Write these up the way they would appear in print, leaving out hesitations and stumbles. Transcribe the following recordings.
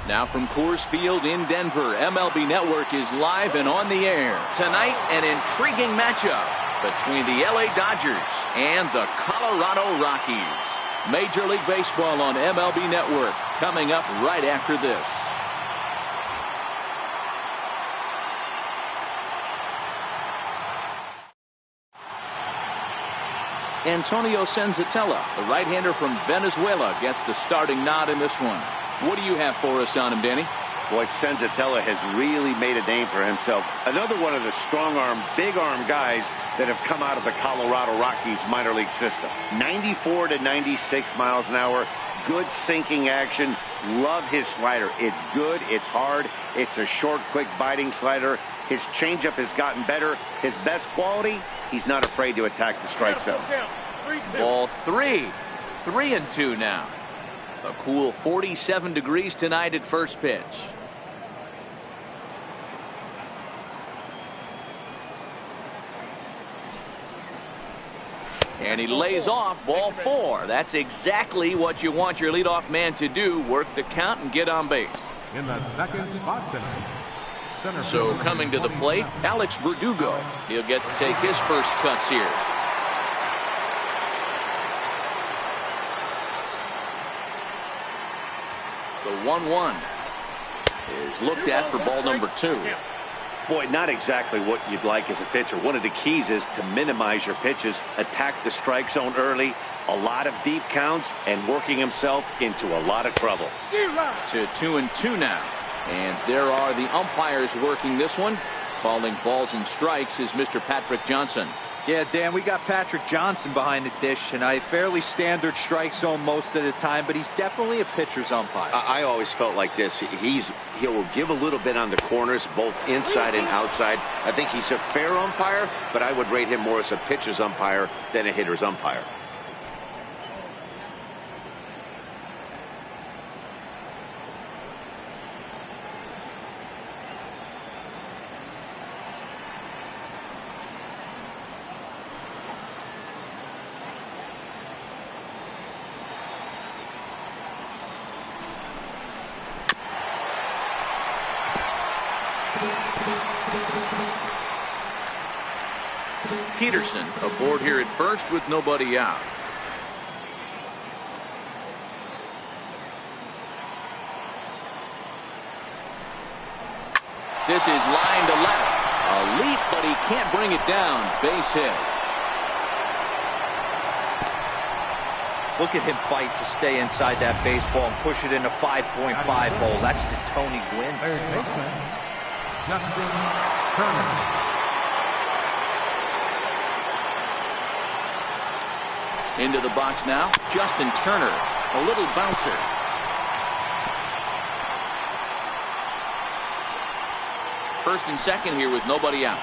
Now from Coors Field in Denver, MLB Network is live and on the air. Tonight, an intriguing matchup between the LA Dodgers and the Colorado Rockies. Major League Baseball on MLB Network coming up right after this. Antonio Senzatella, the right-hander from Venezuela, gets the starting nod in this one. What do you have for us on him, Danny? Boy, Senzatella has really made a name for himself. Another one of the strong-arm, big-arm guys that have come out of the Colorado Rockies minor league system. 94 to 96 miles an hour. Good sinking action. Love his slider. It's good. It's hard. It's a short, quick, biting slider. His changeup has gotten better. His best quality, he's not afraid to attack the strike zone. Ball 3. 3-2 now. A cool 47 degrees tonight at first pitch. And he lays off ball 4. That's exactly what you want your leadoff man to do. Work the count and get on base. In the second spot tonight. So coming to the plate, Alex Verdugo. He'll get to take his first cuts here. The 1-1 is looked at for ball number 2. Boy, not exactly what you'd like as a pitcher. One of the keys is to minimize your pitches, attack the strike zone early, a lot of deep counts, and working himself into a lot of trouble. To 2-2 now. And there are the umpires working this one. Calling balls and strikes is Mr. Patrick Johnson. Yeah, Dan, we got Patrick Johnson behind the dish, and a fairly standard strike zone most of the time, but he's definitely a pitcher's umpire. I always felt like this. He'll give a little bit on the corners, both inside and outside. I think he's a fair umpire, but I would rate him more as a pitcher's umpire than a hitter's umpire. Peterson aboard here at first with nobody out. This is line to left. A leap, but he can't bring it down. Base hit. Look at him fight to stay inside that baseball and push it in a 5.5 hole. That's the Tony Gwynn. Third baseman, Justin Turner. Into the box now, Justin Turner, a little bouncer. First and second here with nobody out.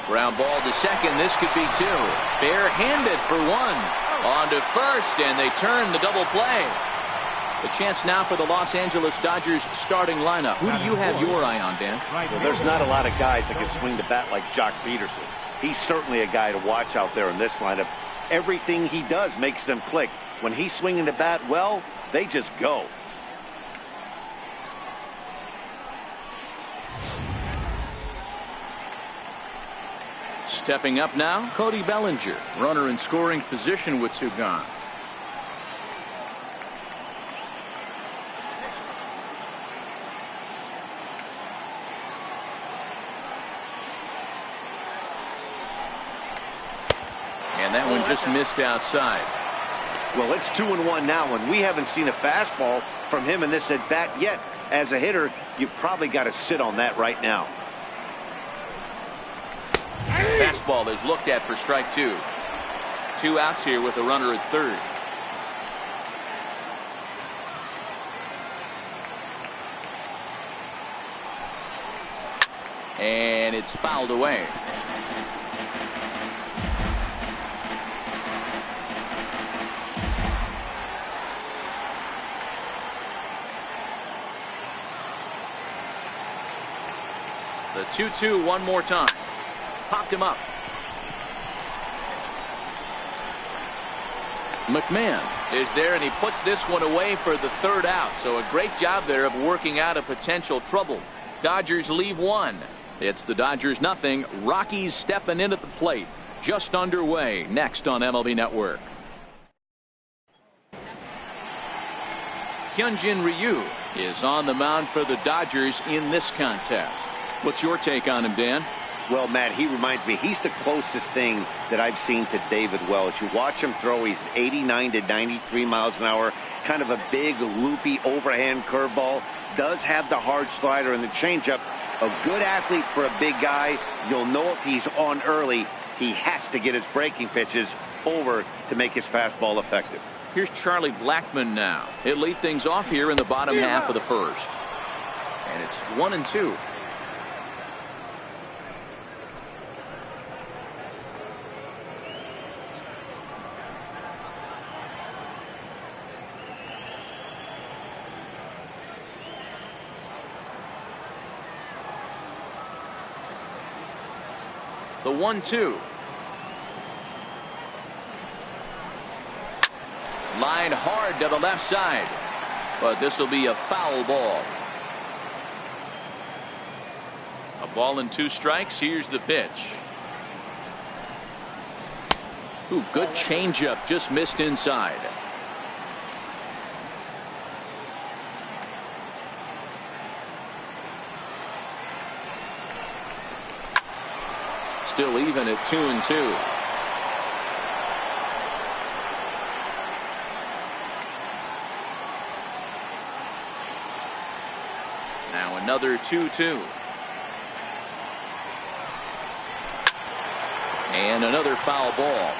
Ground ball to second. This could be 2. Bare-handed for 1. On to first, and they turn the double play. A chance now for the Los Angeles Dodgers starting lineup. Who do you have your eye on, Dan? Well, there's not a lot of guys that can swing the bat like Jock Peterson. He's certainly a guy to watch out there in this lineup. Everything he does makes them click. When he's swinging the bat well, they just go. Stepping up now, Cody Bellinger, runner in scoring position with 2 gone. And that one just missed outside. Well, it's 2-1 now, and we haven't seen a fastball from him in this at bat yet. As a hitter, you've probably got to sit on that right now. Fastball is looked at for strike 2. 2 outs here with a runner at third. And it's fouled away. The 2-2 one more time. Popped him up. McMahon is there, and he puts this one away for the third out. So a great job there of working out a potential trouble. Dodgers leave one. It's the Dodgers nothing. Rockies stepping in at the plate. Just underway next on MLB Network. Hyunjin Ryu is on the mound for the Dodgers in this contest. What's your take on him, Dan? Well, Matt, he reminds me, he's the closest thing that I've seen to David Wells. You watch him throw, he's 89 to 93 miles an hour, kind of a big, loopy, overhand curveball. Does have the hard slider and the changeup. A good athlete for a big guy. You'll know if he's on early, he has to get his breaking pitches over to make his fastball effective. Here's Charlie Blackmon now. He'll lead things off here in the bottom half of the first. And it's 1-2. The 1-2. Line hard to the left side, but this will be a foul ball. A ball and 2 strikes. Here's the pitch. Ooh, good changeup, just missed inside. Still even at 2-2. Now another 2-2. And another foul ball.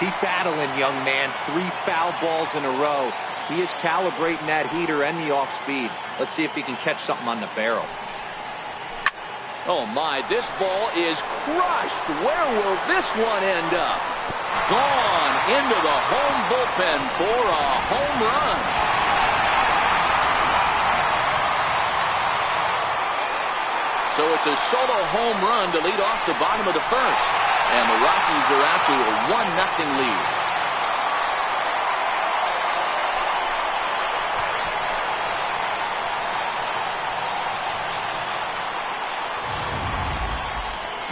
Keep battling, young man. 3 foul balls in a row. He is calibrating that heater and the off speed. Let's see if he can catch something on the barrel. Oh my, this ball is crushed. Where will this one end up? Gone into the home bullpen for a home run. So it's a solo home run to lead off the bottom of the first. And the Rockies are out to a 1-0 lead.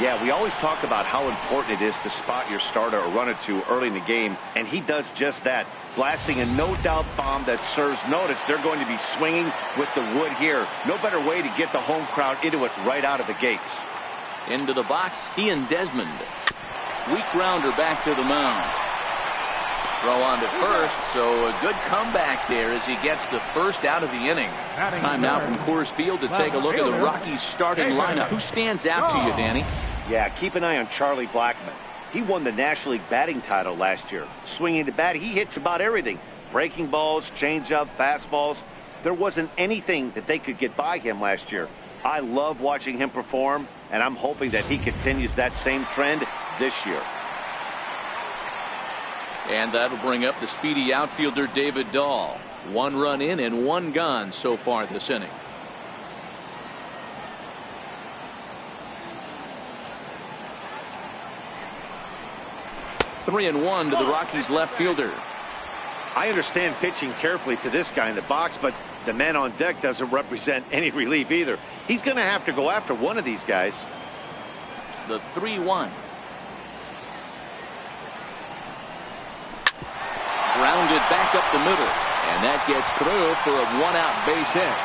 Yeah, we always talk about how important it is to spot your starter or run it to early in the game, and he does just that, blasting a no-doubt bomb that serves notice. They're going to be swinging with the wood here. No better way to get the home crowd into it right out of the gates. Into the box, Ian Desmond. Weak grounder back to the mound. Throw on to first, so a good comeback there as he gets the first out of the inning. Time now from Coors Field to take a look at the Rockies starting lineup. Who stands out to you, Danny? Yeah, keep an eye on Charlie Blackmon. He won the National League batting title last year. Swinging the bat, he hits about everything. Breaking balls, changeup, fastballs. There wasn't anything that they could get by him last year. I love watching him perform, and I'm hoping that he continues that same trend this year. And that'll bring up the speedy outfielder David Dahl. 1 run in and 1 gone so far this inning. Three and 1 to the Rockies left fielder. I understand pitching carefully to this guy in the box, but the man on deck doesn't represent any relief either. He's going to have to go after one of these guys. The 3-1. Grounded back up the middle, and that gets through for a 1-out base hit.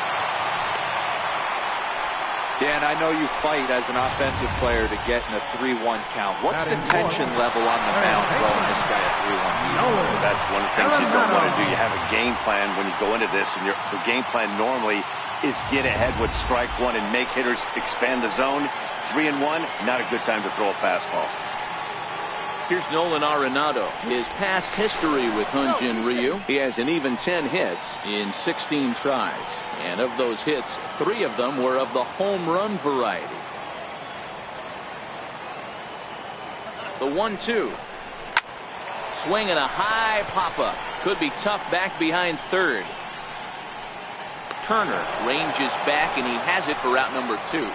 Dan, I know you fight as an offensive player to get in a 3-1 count. What's the tension level on the mound throwing this guy a 3-1 lead? That's one of the things you don't want to do. You have a game plan when you go into this, and the game plan normally is get ahead with strike 1 and make hitters expand the zone. 3-1, not a good time to throw a fastball. Here's Nolan Arenado. His past history with Hyunjin Ryu. He has an even 10 hits in 16 tries. And of those hits, 3 of them were of the home run variety. The 1-2. Swing and a high pop-up. Could be tough back behind third. Turner ranges back, and he has it for out number 2.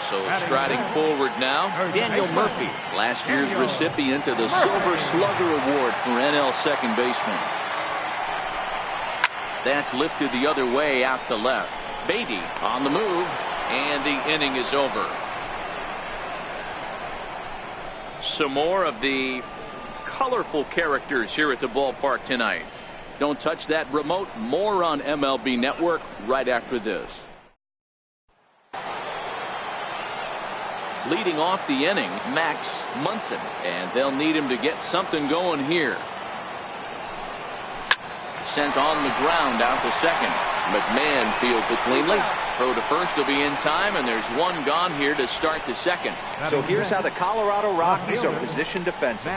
So striding forward now, Daniel Murphy, last year's recipient of the Silver Slugger Award for NL second baseman. That's lifted the other way out to left. Beatty on the move, and the inning is over. Some more of the colorful characters here at the ballpark tonight. Don't touch that remote. More on MLB Network right after this. Leading off the inning, Max Munson, and they'll need him to get something going here. Sent on the ground out to second. McMahon fields it cleanly. Throw to first will be in time, and there's one gone here to start the second. So here's how the Colorado Rockies are positioned defensively.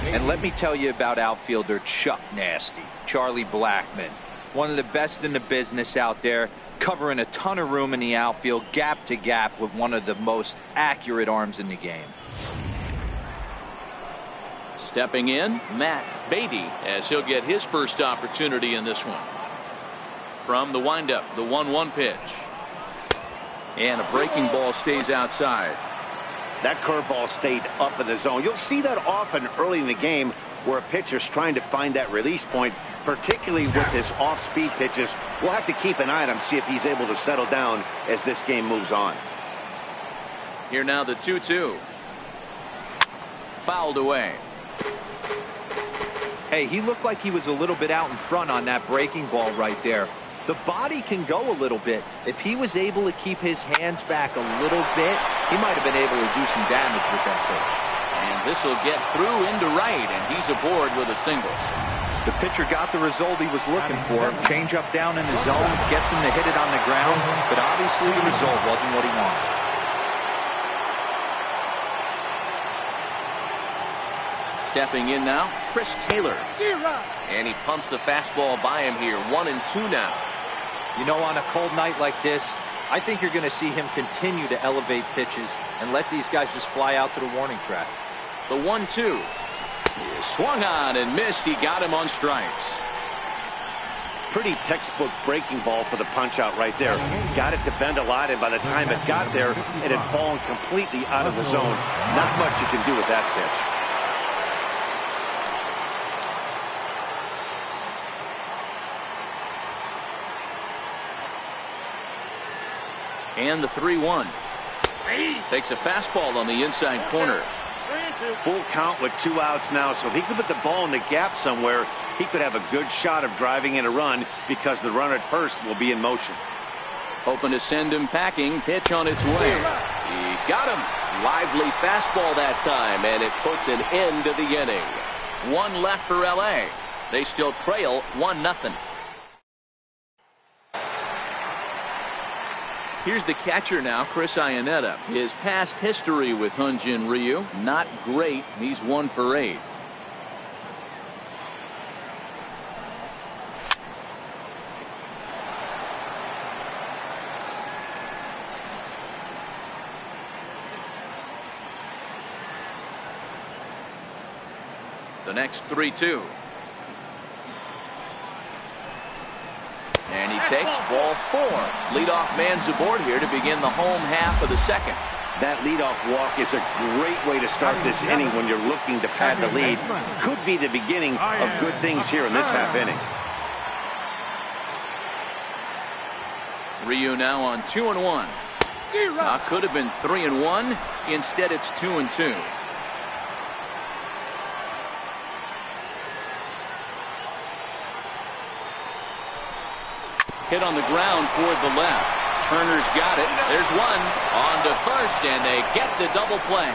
And let me tell you about outfielder Chuck Nasty, Charlie Blackmon. One of the best in the business out there, covering a ton of room in the outfield, gap to gap, with one of the most accurate arms in the game. Stepping in, Matt Beatty, as he'll get his first opportunity in this one. From the windup, the 1-1 pitch. And a breaking ball stays outside. That curveball stayed up in the zone. You'll see that often early in the game where a pitcher's trying to find that release point, particularly with his off-speed pitches. We'll have to keep an eye on him, see if he's able to settle down as this game moves on. Here now the 2-2. Fouled away. Hey, he looked like he was a little bit out in front on that breaking ball right there. The body can go a little bit. If he was able to keep his hands back a little bit, he might have been able to do some damage with that pitch. And this will get through into right, and he's aboard with a single. The pitcher got the result he was looking for. Change up down in the zone, gets him to hit it on the ground, but obviously the result wasn't what he wanted. Stepping in now, Chris Taylor. And he pumps the fastball by him here. 1-2 now. You know, on a cold night like this, I think you're going to see him continue to elevate pitches and let these guys just fly out to the warning track. The 1-2. He swung on and missed. He got him on strikes. Pretty textbook breaking ball for the punch out right there. Got it to bend a lot, and by the time it got there, it had fallen completely out of the zone. Not much you can do with that pitch. And the 3-1. Takes a fastball on the inside corner. Full count with 2 outs now, so if he could put the ball in the gap somewhere, he could have a good shot of driving in a run because the runner at first will be in motion. Hoping to send him packing. Pitch on its way. He got him. Lively fastball that time, and it puts an end to the inning. 1 left for LA. They still trail 1-0. Here's the catcher now, Chris Iannetta. His past history with Hyun-Jin Ryu, not great. He's 1 for 8. The next 3-2. And he takes ball 4. Leadoff man's aboard here to begin the home half of the second. That leadoff walk is a great way to start this inning when you're looking to pad the lead. Could be the beginning of good things here in this half inning. Ryu now on 2-1. Could have been 3-1. Instead, it's 2-2. Hit on the ground toward the left. Turner's got it. There's one. On to first, and they get the double play.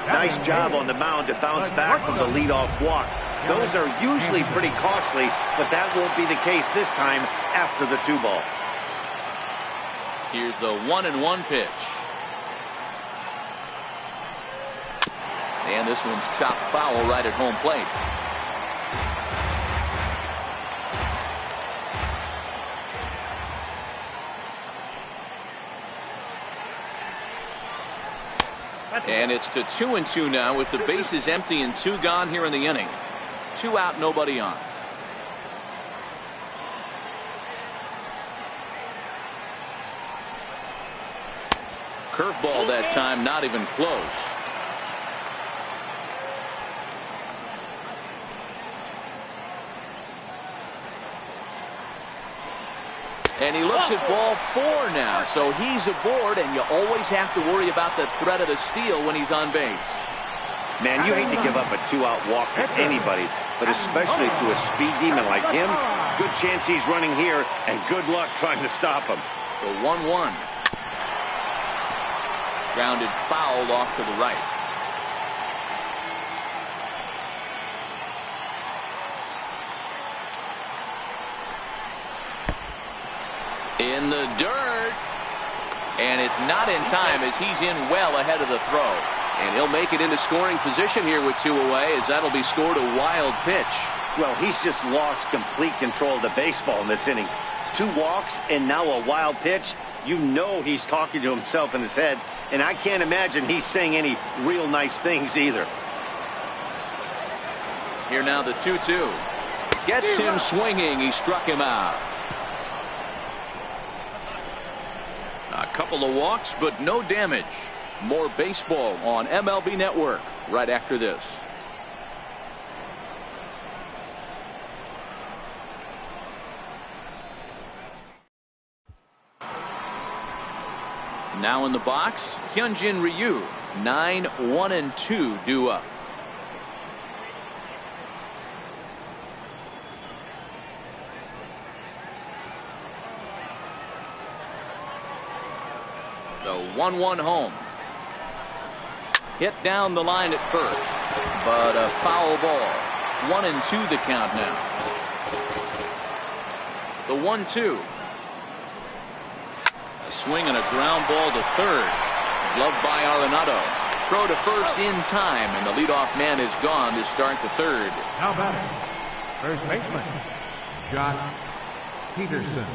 Nice job on the mound to bounce back from the leadoff walk. Those are usually pretty costly, but that won't be the case this time after the 2-ball. Here's the 1-1 pitch. And this one's chopped foul right at home plate. And it's to 2-2 now with the bases empty and 2 gone here in the inning. 2 out, nobody on. Curveball that time, not even close. And he looks at ball 4 now, so he's aboard, and you always have to worry about the threat of the steal when he's on base. Man, you hate to give up a 2-out walk to anybody, but especially to a speed demon like him. Good chance he's running here, and good luck trying to stop him. The 1-1. Grounded foul off to the right. In the dirt. And it's not in time as he's in well ahead of the throw. And he'll make it into scoring position here with 2 away, as that'll be scored a wild pitch. Well, he's just lost complete control of the baseball in this inning. 2 walks and now a wild pitch. You know he's talking to himself in his head, and I can't imagine he's saying any real nice things either. Here now the 2-2. Gets him swinging. He struck him out. A couple of walks, but no damage. More baseball on MLB Network right after this. Now in the box, Hyunjin Ryu. 9-1-2 due up. The 1-1 home. Hit down the line at first, but a foul ball. 1-2 the count now. The 1-2. A swing and a ground ball to third. Gloved by Arenado. Throw to first in time, and the leadoff man is gone to start the third. Now batting, first baseman, Josh Peterson.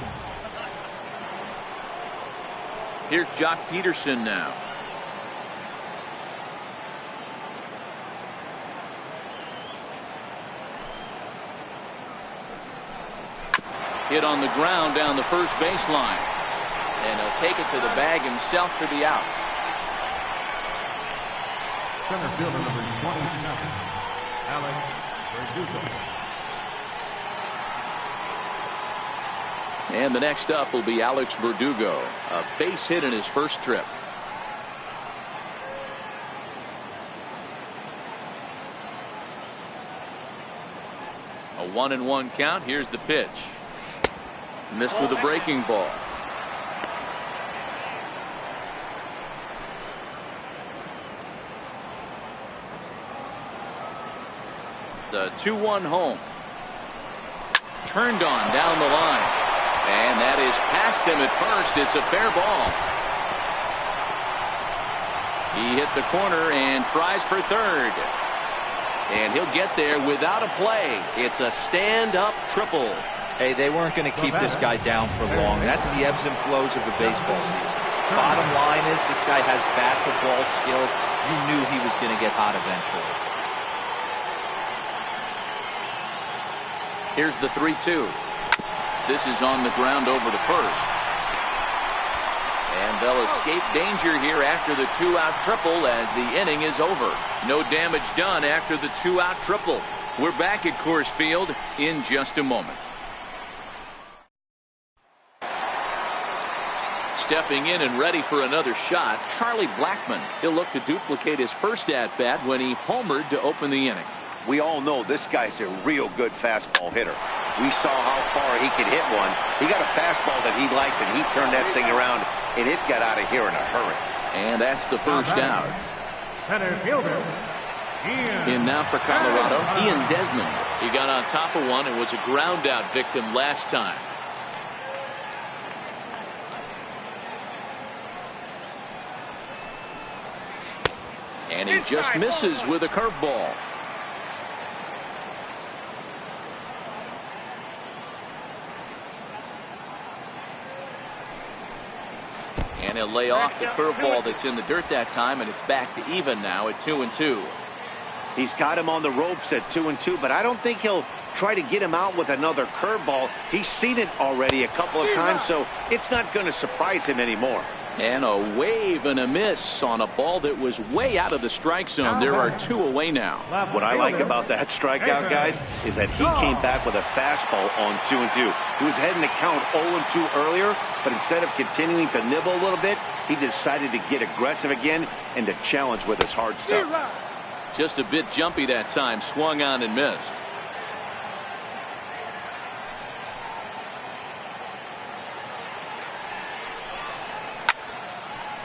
Here's Jock Peterson now. Hit on the ground down the first baseline. And he'll take it to the bag himself for the out. Center fielder number 27, Alex Verdugo. And the next up will be Alex Verdugo. A base hit in his first trip. A 1-1 count. Here's the pitch. Missed with a breaking ball. The 2-1 home. Turned on down the line. And that is past him at first. It's a fair ball. He hit the corner and tries for third. And he'll get there without a play. It's a stand-up triple. Hey, they weren't going to keep this guy down for long. That's the ebbs and flows of the baseball season. Bottom line is this guy has bat-to-ball skills. You knew he was going to get hot eventually. Here's the 3-2. This is on the ground over to first. And they'll escape danger here after the 2-out triple as the inning is over. No damage done after the 2-out triple. We're back at Coors Field in just a moment. Stepping in and ready for another shot, Charlie Blackmon. He'll look to duplicate his first at-bat when he homered to open the inning. We all know this guy's a real good fastball hitter. We saw how far he could hit one. He got a fastball that he liked, and he turned that thing around, and it got out of here in a hurry. And that's the first out. Center fielder, In now for Colorado, Ian Desmond. He got on top of one and was a ground out victim last time. And he just misses with a curveball. And he'll lay off the curveball that's in the dirt that time, and it's back to even now at 2-2. He's got him on the ropes at 2-2, but I don't think he'll try to get him out with another curveball. He's seen it already a couple of times, so it's not going to surprise him anymore. And a wave and a miss on a ball that was way out of the strike zone. There are 2 away now. What I like about that strikeout, guys, is that he came back with a fastball on 2-2. He was heading to count 0-2 earlier, but instead of continuing to nibble a little bit, he decided to get aggressive again and to challenge with his hard stuff. Just a bit jumpy that time, swung on and missed.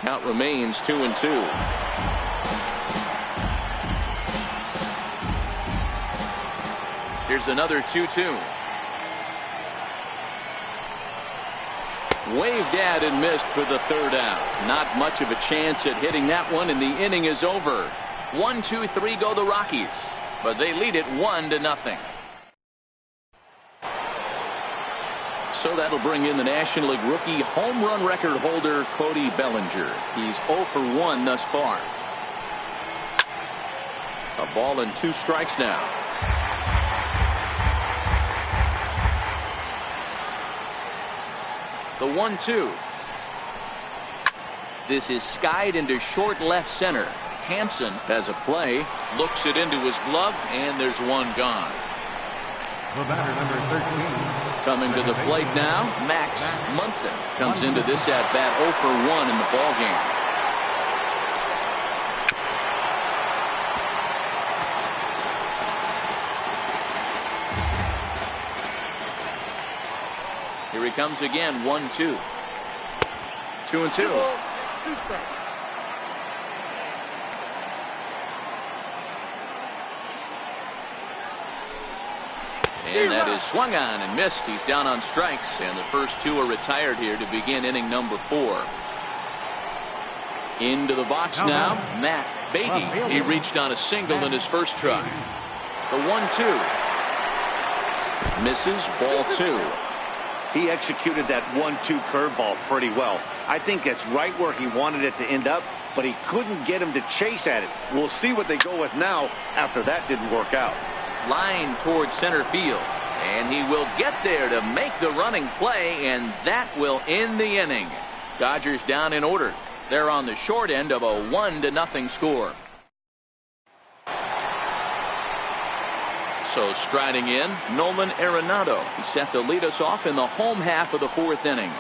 Count remains 2-2. Here's another 2-2. Waved at and missed for the 3rd out. Not much of a chance at hitting that one, and the inning is over. 1-2-3 go the Rockies, but they lead it 1-0. So that'll bring in the National League rookie home run record holder Cody Bellinger. He's 0 for 1 thus far. A ball and 2 strikes now. The 1-2. This is skied into short left center. Hampson has a play, looks it into his glove, and there's one gone. The batter, number 13. Coming to the plate now, Max Munson comes into this at-bat 0 for 1 in the ballgame. Here he comes again, 1-2. 2-2. 2 strikes. And that is swung on and missed. He's down on strikes, and the first 2 are retired here to begin inning number 4. Into the box now, Matt Beatty. He reached on a single in his first try. The 1-2. Misses, ball 2. He executed that 1-2 curveball pretty well. I think that's right where he wanted it to end up, but he couldn't get him to chase at it. We'll see what they go with now after that didn't work out. Line towards center field, and he will get there to make the running play, and that will end the inning. Dodgers down in order. They're on the short end of a 1-0 score. So striding in, Nolan Arenado. He's set to lead us off in the home half of the 4th inning.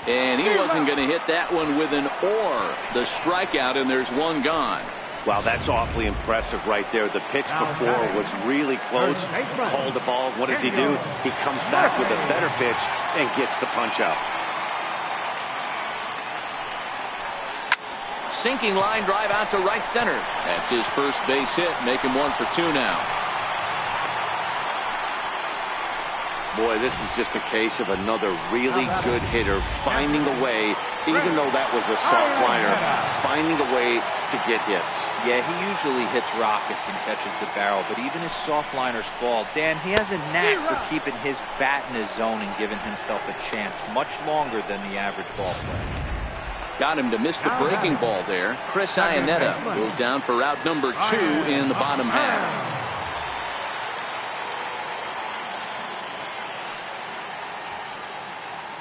And he wasn't going to hit that one with an or. The strikeout, and there's one gone. Wow, that's awfully impressive right there. The pitch before was really close. Called the ball. What does he do? He comes back with a better pitch and gets the punch out. Sinking line drive out to right center. That's his first base hit. Make him 1 for 2 now. Boy, this is just a case of another really good hitter finding a way, even though that was a soft liner, finding a way to get hits. Yeah, he usually hits rockets and catches the barrel, but even his soft liners fall. Dan, he has a knack for keeping his bat in his zone and giving himself a chance much longer than the average ball player. Got him to miss the breaking ball there. Chris Iannetta goes down for route number 2 in the bottom half.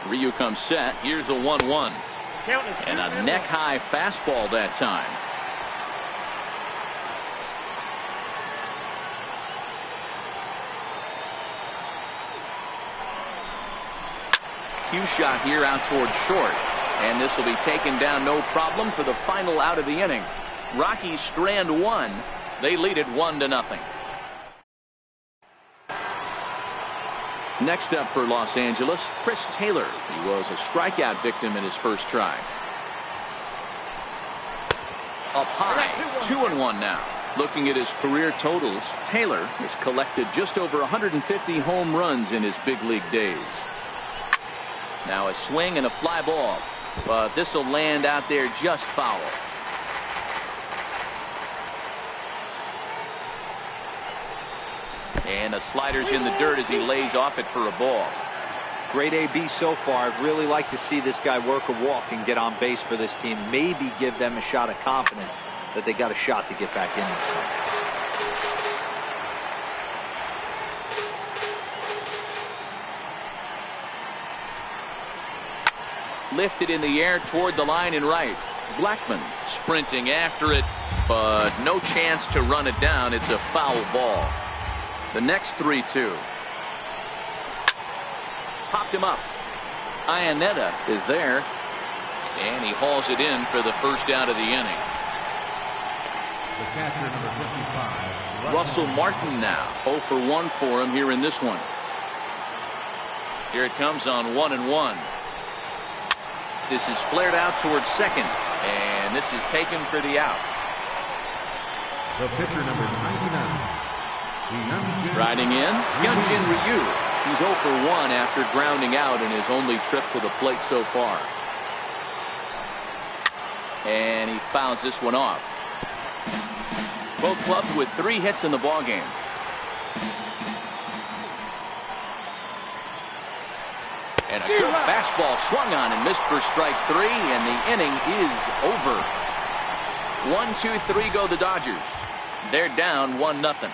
Ryu comes set. Here's the 1-1. And a neck-high fastball that time. Cue shot here out toward short. And this will be taken down no problem for the final out of the inning. Rockies strand 1. They lead it 1-0. Next up for Los Angeles, Chris Taylor. He was a strikeout victim in his first try. Up high, 2-1 now. Looking at his career totals, Taylor has collected just over 150 home runs in his big league days. Now a swing and a fly ball, but this will land out there just foul. And a slider's in the dirt as he lays off it for a ball. Great AB so far. I'd really like to see this guy work a walk and get on base for this team. Maybe give them a shot of confidence that they got a shot to get back in this one. Lifted in the air toward the line and right. Blackman sprinting after it, but no chance to run it down. It's a foul ball. The next 3-2. Popped him up. Iannetta is there, and he hauls it in for the first out of the inning. The catcher, number 55. Russell Martin now 0 for 1 for him here in this one. Here it comes on 1-1. This is flared out towards second, and this is taken for the out. The pitcher, number 99. Striding in, Hyunjin Ryu. He's 0 for 1 after grounding out in his only trip to the plate so far. And he fouls this one off. Both clubs with 3 hits in the ballgame. And a good fastball swung on and missed for strike 3, and the inning is over. 1-2-3 go the Dodgers. They're down 1-0.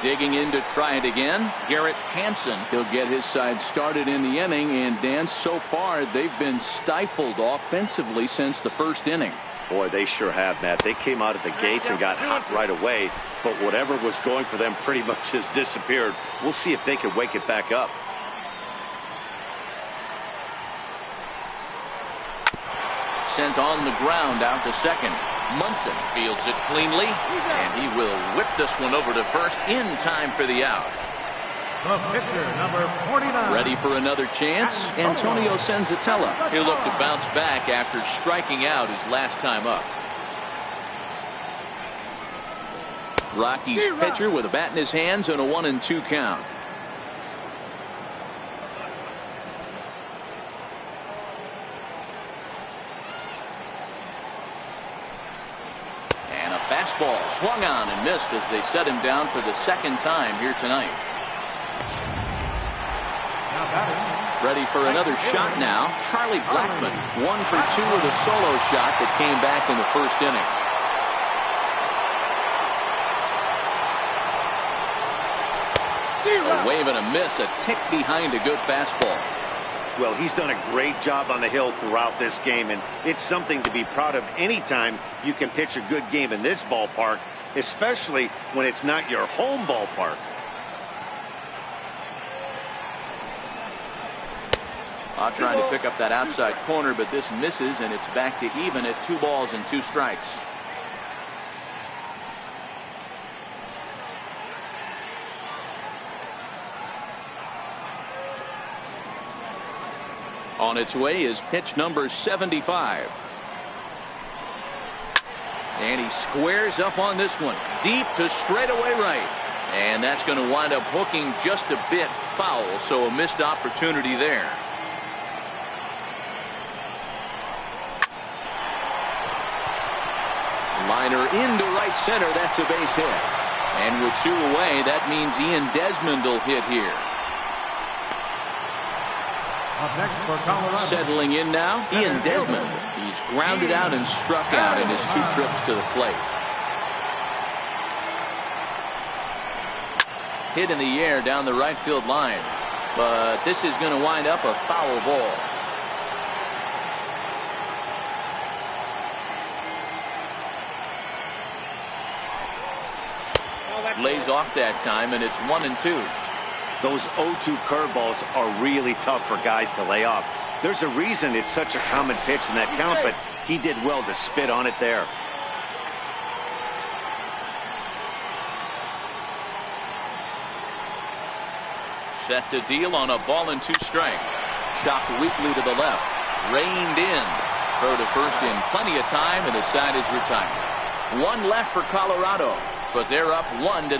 Digging in to try it again, Garrett Hampson. He'll get his side started in the inning, and Dan, so far they've been stifled offensively since the first inning. Boy, they sure have, Matt. They came out of the gates and got hot right away, but whatever was going for them pretty much has disappeared. We'll see if they can wake it back up. Sent on the ground out to second. Munson fields it cleanly, and he will whip this one over to first in time for the out. The pitcher, number 49. Ready for another chance? Antonio Senzatella. He'll look to bounce back after striking out his last time up. Rockies pitcher with a bat in his hands and a 1-2 count. And a fastball swung on and missed as they set him down for the second time here tonight. Ready for another shot now. Charlie Blackman, 1 for 2 with a solo shot that came back in the first inning. A wave and a miss, a tick behind a good fastball. Well, he's done a great job on the hill throughout this game, and it's something to be proud of anytime you can pitch a good game in this ballpark, especially when it's not your home ballpark. Trying to pick up that outside corner, but this misses, and it's back to even at 2 balls and 2 strikes. On its way is pitch number 75. And he squares up on this one. Deep to straightaway right. And that's going to wind up hooking just a bit foul, so a missed opportunity there. Liner into right center. That's a base hit. And with 2 away, that means Ian Desmond will hit here. Up next for Colorado. Settling in now, Ian Desmond. He's grounded out and struck out in his 2 trips to the plate. Hit in the air down the right field line. But this is going to wind up a foul ball. Lays off that time, and it's 1-2. Those 0-2 curveballs are really tough for guys to lay off. There's a reason it's such a common pitch in that count, but he did well to spit on it there. Set to deal on a ball and 2 strikes. Chopped weakly to the left. Reined in. Throw to first in plenty of time, and the side is retired. 1 left for Colorado, but they're up 1-0.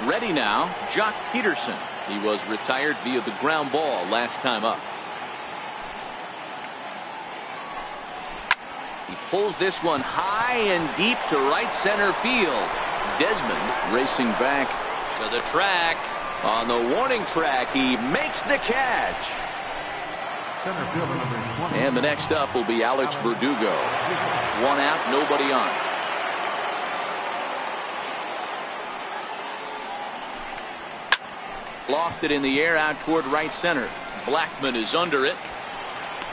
Ready now, Jock Peterson. He was retired via the ground ball last time up. He pulls this one high and deep to right center field. Desmond racing back to the track. On the warning track, he makes the catch. Center fielder number 20. And the next up will be Alex Verdugo. 1 out, nobody on. Lofted in the air out toward right center. Blackman is under it.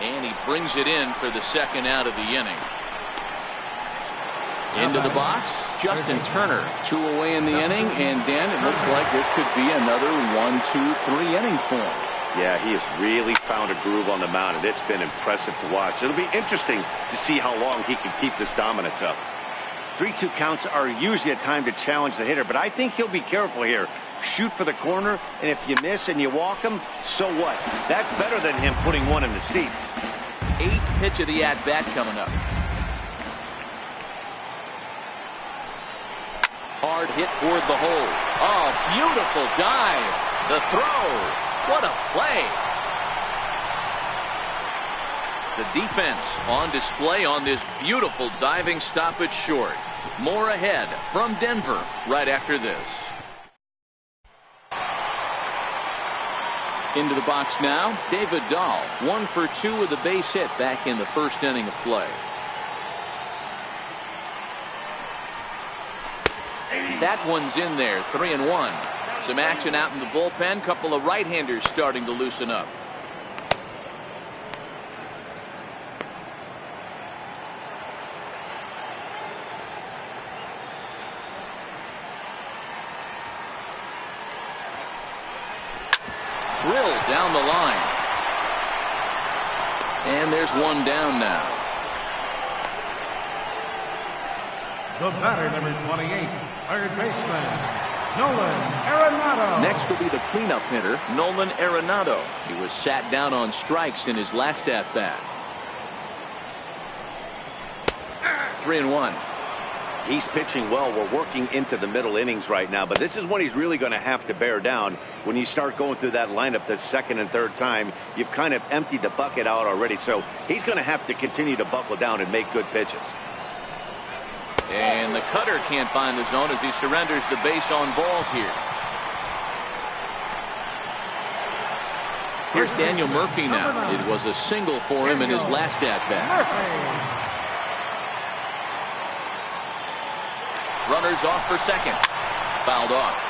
And he brings it in for the second out of the inning. Into the box, Justin Turner. 2 away in the inning, and Dan, it looks like this could be another 1, 2, 3 inning form. Yeah, he has really found a groove on the mound, and it's been impressive to watch. It'll be interesting to see how long he can keep this dominance up. 3-2 counts are usually a time to challenge the hitter, but I think he'll be careful here. Shoot for the corner, and if you miss and you walk him, so what? That's better than him putting one in the seats. 8th pitch of the at-bat coming up. Hard hit toward the hole. Oh, beautiful dive. The throw. What a play. The defense on display on this beautiful diving stop at short. More ahead from Denver right after this. Into the box now, David Dahl. 1 for 2 with a base hit back in the first inning of play. That one's in there, 3-1. Some action out in the bullpen. Couple of right-handers starting to loosen up. Drilled down the line. And there's one down now. The batter, number 28, third baseman, Nolan Arenado. Next will be the cleanup hitter, Nolan Arenado. He was sat down on strikes in his last at-bat. 3-1. He's pitching well. We're working into the middle innings right now, but this is when he's really going to have to bear down. When you start going through that lineup the second and third time, you've kind of emptied the bucket out already, so he's going to have to continue to buckle down and make good pitches. And the cutter can't find the zone as he surrenders the base on balls here. Here's Daniel Murphy now. It was a single for him in his last at-bat. Runners off for second. Fouled off.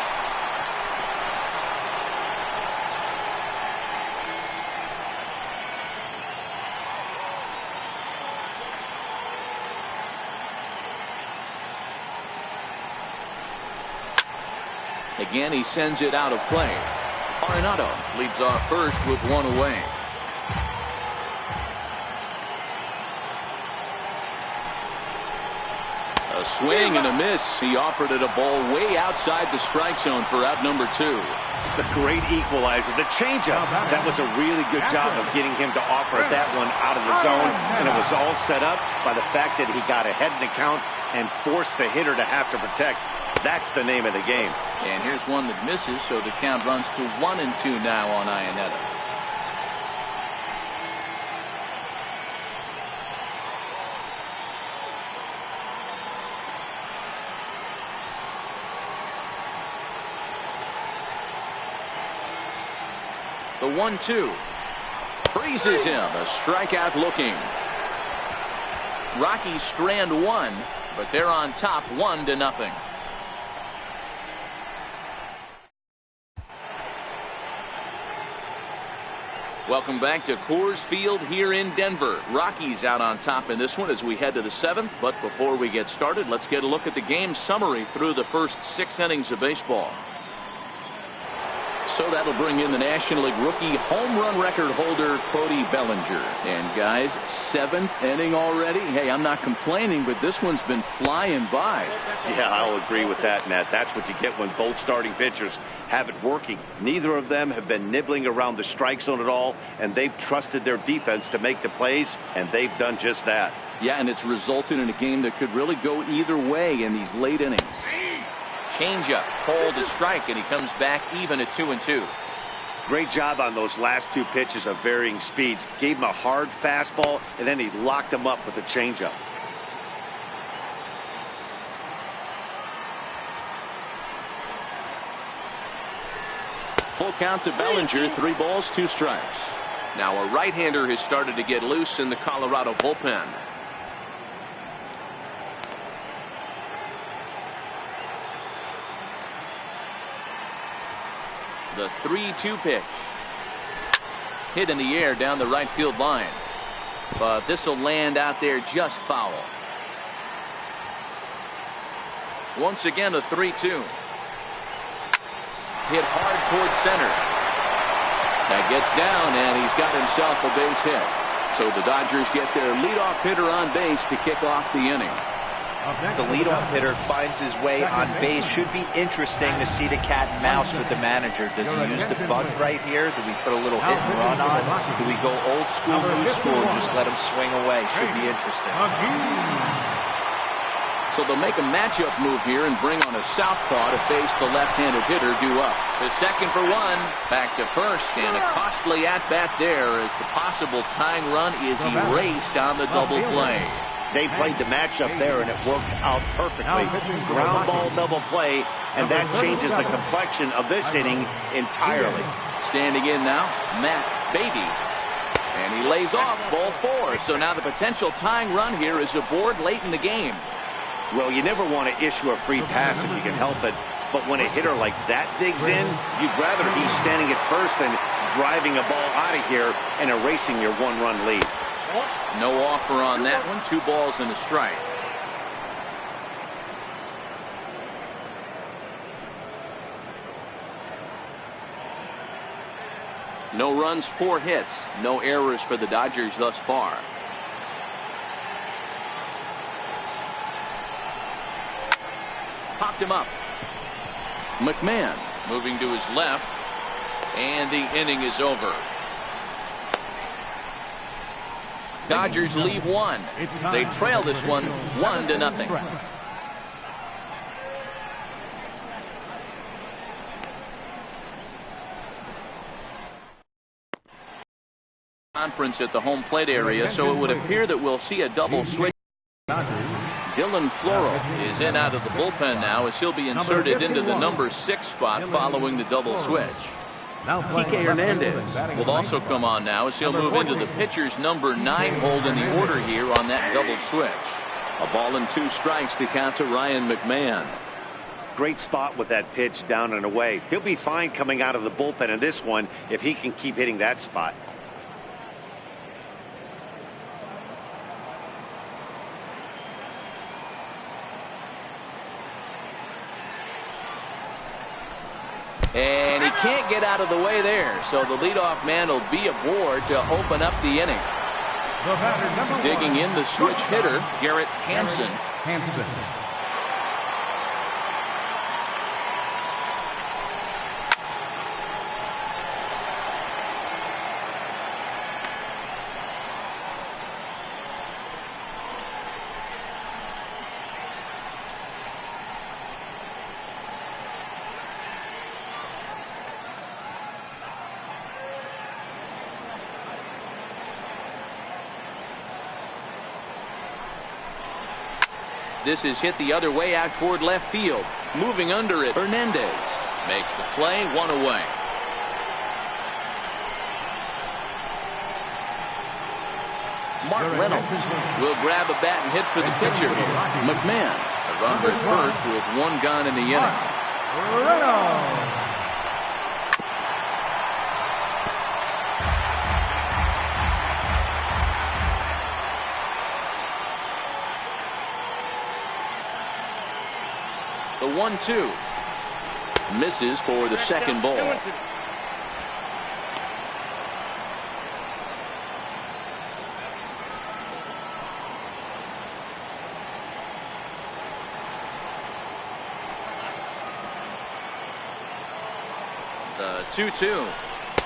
Again, he sends it out of play. Arenado leads off first with 1 away. A swing and a miss. He offered it a ball way outside the strike zone for out number 2. It's a great equalizer. The changeup, that was a really good job of getting him to offer that one out of the zone, and it was all set up by the fact that he got ahead in the count and forced the hitter to have to protect. That's the name of the game. And here's one that misses, so the count runs to 1-2 now on Iannetta. The 1-2 freezes him. A strikeout looking. Rockies strand 1, but they're on top 1-0. Welcome back to Coors Field here in Denver. Rockies out on top in this one as we head to the 7th. But before we get started, let's get a look at the game summary through the first 6 innings of baseball. So that'll bring in the National League rookie home run record holder Cody Bellinger. And guys, 7th inning already. Hey, I'm not complaining, but this one's been flying by. Yeah, I'll agree with that, Matt. That's what you get when both starting pitchers have it working. Neither of them have been nibbling around the strike zone at all, and they've trusted their defense to make the plays, and they've done just that. Yeah, and it's resulted in a game that could really go either way in these late innings. Changeup, called a strike, and he comes back even at 2-2. Great job on those last 2 pitches of varying speeds. Gave him a hard fastball, and then he locked him up with a changeup. full count to Bellinger. 3 balls, 2 strikes. Now a right-hander has started to get loose in the Colorado bullpen. The 3-2 pitch. Hit in the air down the right field line. But this will land out there just foul. Once again a 3-2. Hit hard towards center. That gets down, and he's got himself a base hit. So the Dodgers get their leadoff hitter on base to kick off the inning. The leadoff hitter finds his way on base. Should be interesting to see the cat and mouse with the manager. Does he use the bunt right here? Do we put a little hit and run on? Do we go old school, new school, and just let him swing away? Should be interesting. So they'll make a matchup move here and bring on a southpaw to face the left-handed hitter due up. The second for 1, back to first, and a costly at-bat there as the possible tying run is erased on the double play. They played the matchup there, and it worked out perfectly. Ground ball double play, and that changes the complexion of this inning entirely. Standing in now, Matt Beatty. And he lays off ball 4. So now the potential tying run here is aboard late in the game. Well, you never want to issue a free pass if you can help it. But when a hitter like that digs in, you'd rather be standing at first than driving a ball out of here and erasing your 1-run lead. No offer on that one. 2 balls and a strike. No runs, 4 hits. No errors for the Dodgers thus far. Popped him up. McMahon moving to his left. And the inning is over. Dodgers leave 1. They trail this one 1-0. Conference at the home plate area, so it would appear that we'll see a double switch. Dylan Floro is in out of the bullpen now as he'll be inserted into the number 6 spot following the double switch. Kike Hernandez will also come on now as he'll move into the pitcher's number 9 hold in the order here on that double switch. A ball and 2 strikes to count to Ryan McMahon. Great spot with that pitch down and away. He'll be fine coming out of the bullpen in this one if he can keep hitting that spot. And he can't get out of the way there, so the leadoff man will be aboard to open up the inning. Digging in the switch hitter, Garrett Hansen. This is hit the other way out toward left field. Moving under it, Hernandez makes the play, 1 away. Mark Reynolds will grab a bat and hit for the pitcher here. McMahon, a runner at first with 1 gone in the inning. The 1-2 misses for the second ball. The 2-2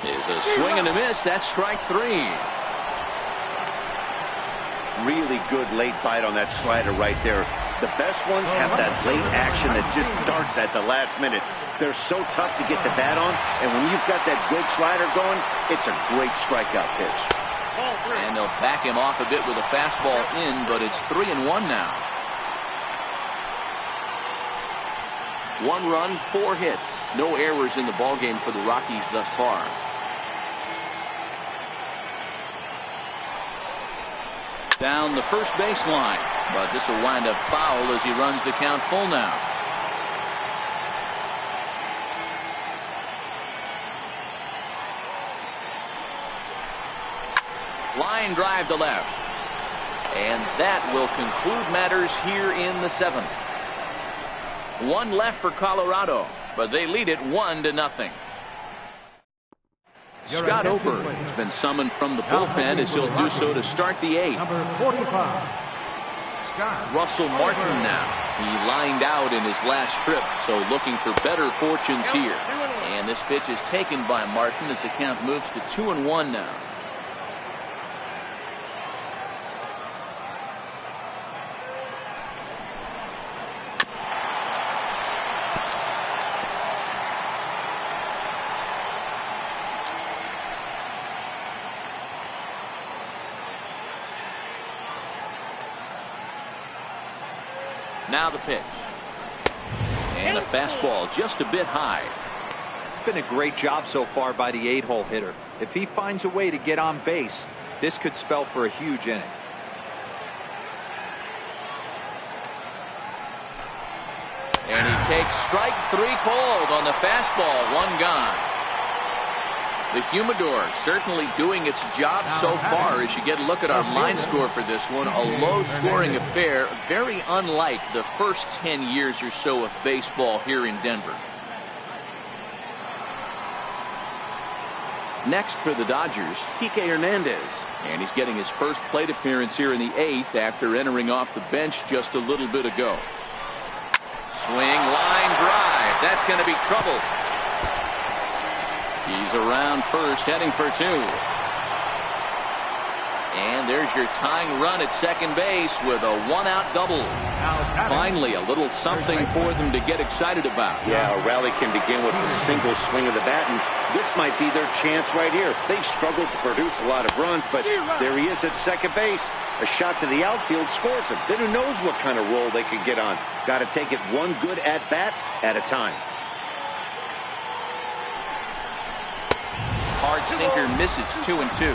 is a swing and a miss. That's strike 3. Really good late bite on that slider right there. The best ones have that late action that just darts at the last minute. They're so tough to get the bat on, and when you've got that good slider going, it's a great strikeout pitch. And they'll back him off a bit with a fastball in, but it's 3-1 now. 1 run, 4 hits. No errors in the ballgame for the Rockies thus far. Down the first baseline, but this will wind up foul as he runs the count full now. Line drive to left. And that will conclude matters here in the 7th. 1 left for Colorado, but they lead it 1-0. Scott Ober has been summoned from the bullpen as he'll do so to start the 8th. Number 45. Russell Martin now. He lined out in his last trip, so looking for better fortunes here. And this pitch is taken by Martin as the count moves to 2-1 now. Now the pitch. And a fastball just a bit high. It's been a great job so far by the 8-hole hitter. If he finds a way to get on base, this could spell for a huge inning. And he takes strike 3 called on the fastball. 1 gone. The Humidor certainly doing its job so far as you get a look at our line score for this one. A low-scoring affair, very unlike the first 10 years or so of baseball here in Denver. Next for the Dodgers, Kike Hernandez. And he's getting his first plate appearance here in the 8th after entering off the bench just a little bit ago. Swing, line drive. That's going to be trouble. He's around first, heading for 2. And there's your tying run at second base with a 1-out double. Finally, a little something for them to get excited about. Yeah, a rally can begin with a single swing of the bat, and this might be their chance right here. They've struggled to produce a lot of runs, but there he is at second base. A shot to the outfield scores him. Then who knows what kind of roll they could get on. Got to take it one good at-bat at a time. Hard sinker misses. 2-2.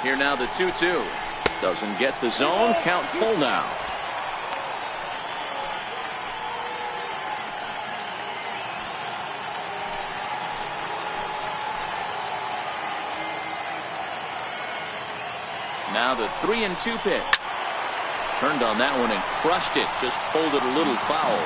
Here now the 2-2. Doesn't get the zone. Count full now. Now the 3-2 pitch. Turned on that one and crushed it. Just pulled it a little foul.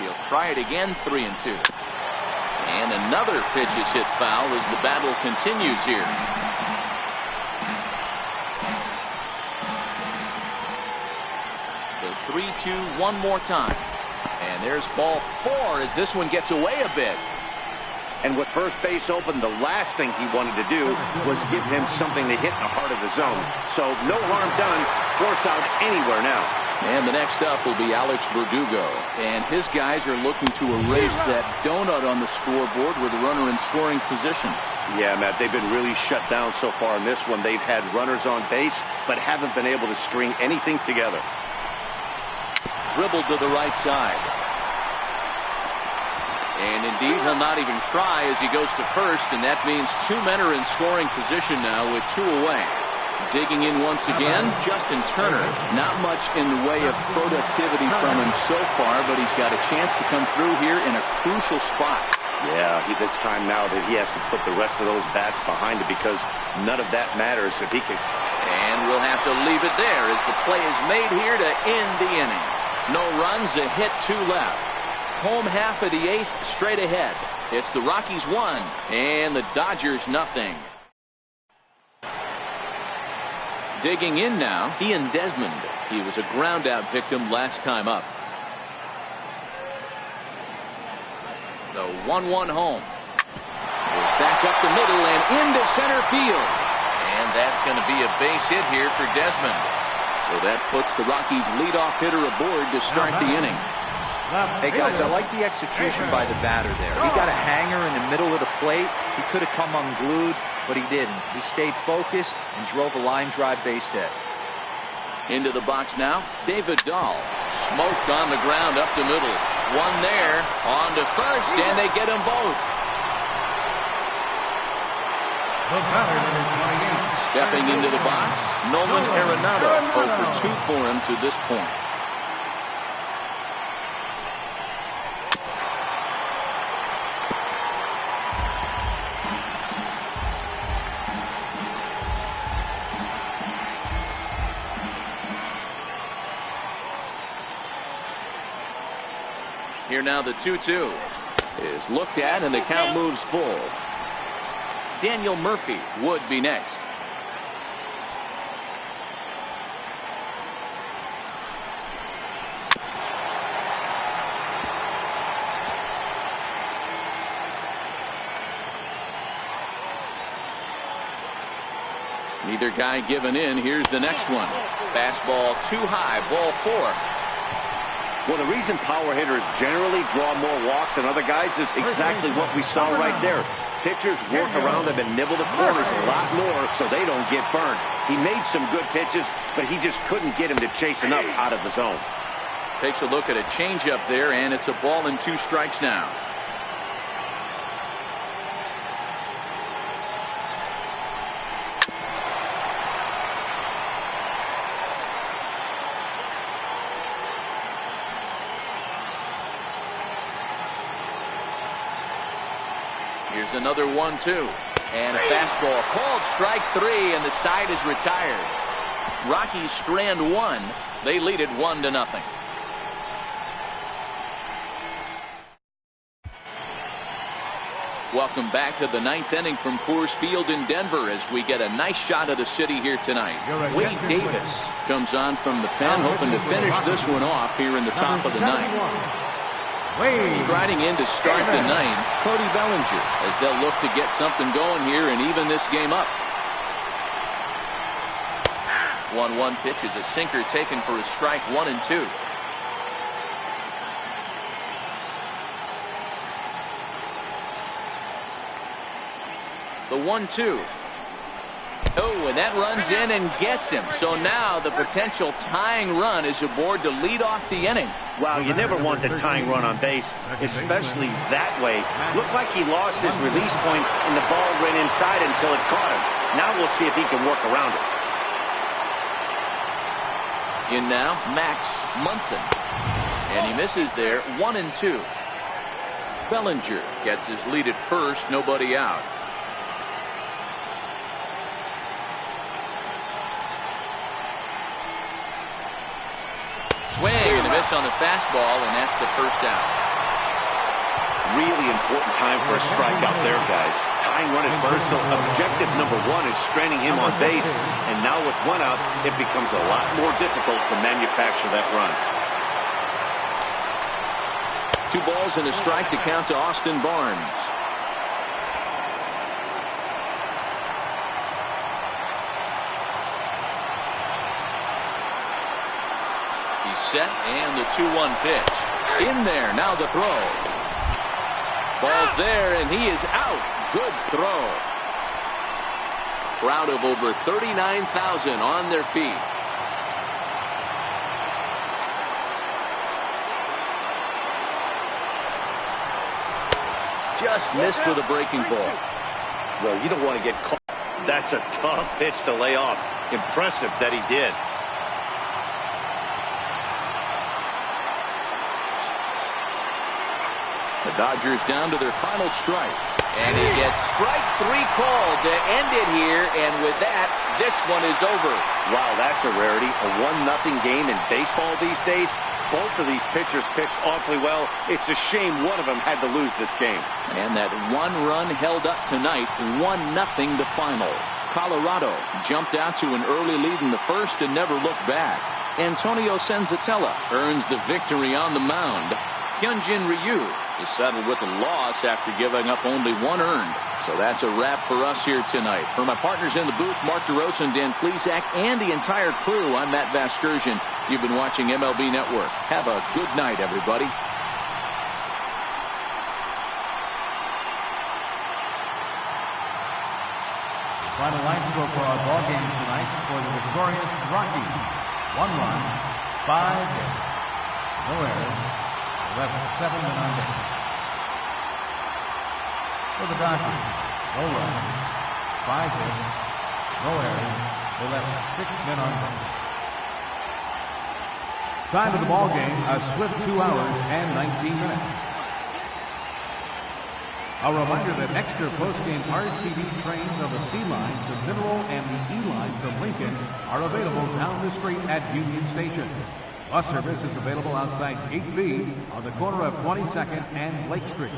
He'll try it again. 3-2. And another pitch is hit foul as the battle continues here. The 3-2 one more time. And there's ball 4 as this one gets away a bit. And with first base open, the last thing he wanted to do was give him something to hit in the heart of the zone. So no harm done. Force out anywhere now. And the next up will be Alex Verdugo. And his guys are looking to erase that donut on the scoreboard with a runner in scoring position. Yeah, Matt, they've been really shut down so far in this one. They've had runners on base, but haven't been able to string anything together. Dribbled to the right side. And indeed, he'll not even try as he goes to first, and that means 2 men are in scoring position now with 2 away. Digging in once again, Justin Turner. Not much in the way of productivity from him so far, but he's got a chance to come through here in a crucial spot. Yeah, it's time now that he has to put the rest of those bats behind it because none of that matters if he can. And we'll have to leave it there as the play is made here to end the inning. No runs, a hit, 2 left. Home half of the 8th straight ahead. It's the Rockies 1 and the Dodgers 0. Digging in now, Ian Desmond. He was a ground out victim last time up. The 1-1 home. Goes back up the middle and into center field. And that's going to be a base hit here for Desmond. So that puts the Rockies leadoff hitter aboard to start the inning. Hey guys, I like the execution by the batter there. He got a hanger in the middle of the plate. He could have come unglued, but he didn't. He stayed focused and drove a line drive base hit. Into the box now, David Dahl. Smoked on the ground up the middle. One there, on to first, and they get them both. The batter, number 28. Stepping into the box, Nolan Arenado. 0 for 2 for him to this point. Here now the 2-2 is looked at and the count moves full. Daniel Murphy would be next. Neither guy giving in. Here's the next one. Fastball too high, ball 4. Well, the reason power hitters generally draw more walks than other guys is exactly what we saw right there. Pitchers work around them and nibble the corners a lot more so they don't get burned. He made some good pitches, but he just couldn't get him to chase enough out of the zone. Takes a look at a changeup there, and it's a ball and 2 strikes now. Here's another 1-2. And a fastball called strike 3, and the side is retired. Rockies strand 1. They lead it 1-0. Welcome back to the 9th inning from Coors Field in Denver as we get a nice shot of the city here tonight. Wade Davis comes on from the pen, hoping to finish this one off here in the top of the 9th. Striding in to start the 9th, Cody Bellinger, as they'll look to get something going here and even this game up. 1-1 pitch is a sinker taken for a strike, 1-2. The 1-2. Oh, and that runs in and gets him. So now the potential tying run is aboard to lead off the inning. Wow, you never want the tying run on base, especially that way. Looked like he lost his release point and the ball ran inside until it caught him. Now we'll see if he can work around it. In now, Max Munson. And he misses there, 1-2. Bellinger gets his lead at first, nobody out. Swing and a miss on the fastball, and that's the first out. Really important time for a strikeout there, guys. Tying run at first, so objective number 1 is stranding him on base. And now with 1 out, it becomes a lot more difficult to manufacture that run. 2 balls and a strike to count to Austin Barnes. Set and the 2-1 pitch. In there, now the throw. Ball's there and he is out. Good throw. Crowd of over 39,000 on their feet. Just missed with a breaking ball. Well, you don't want to get caught. That's a tough pitch to lay off. Impressive that he did. The Dodgers down to their final strike. And he gets strike 3 called to end it here. And with that, this one is over. Wow, that's a rarity. A 1-0 game in baseball these days. Both of these pitchers pitched awfully well. It's a shame one of them had to lose this game. And that 1 run held up tonight. 1-0 the final. Colorado jumped out to an early lead in the first and never looked back. Antonio Senzatella earns the victory on the mound. Hyunjin Ryu to settle with a loss after giving up only 1 earned. So that's a wrap for us here tonight. For my partners in the booth, Mark DeRosa and Dan Plesac, and the entire crew, I'm Matt Vasgersian. You've been watching MLB Network. Have a good night, everybody. Final line score for our ball game tonight for the victorious Rockies. 1 run, 5 hits, no errors, left 7 men on base. For the Dodgers, no runs, 5 hits, no errors, they left 6 men on base. Time of the ball game, a swift 2 hours and 19 minutes. A reminder that extra post-game RTD trains of the C line to Mineral and the E line to Lincoln are available down the street at Union Station. Bus service is available outside Gate B on the corner of 22nd and Lake Street.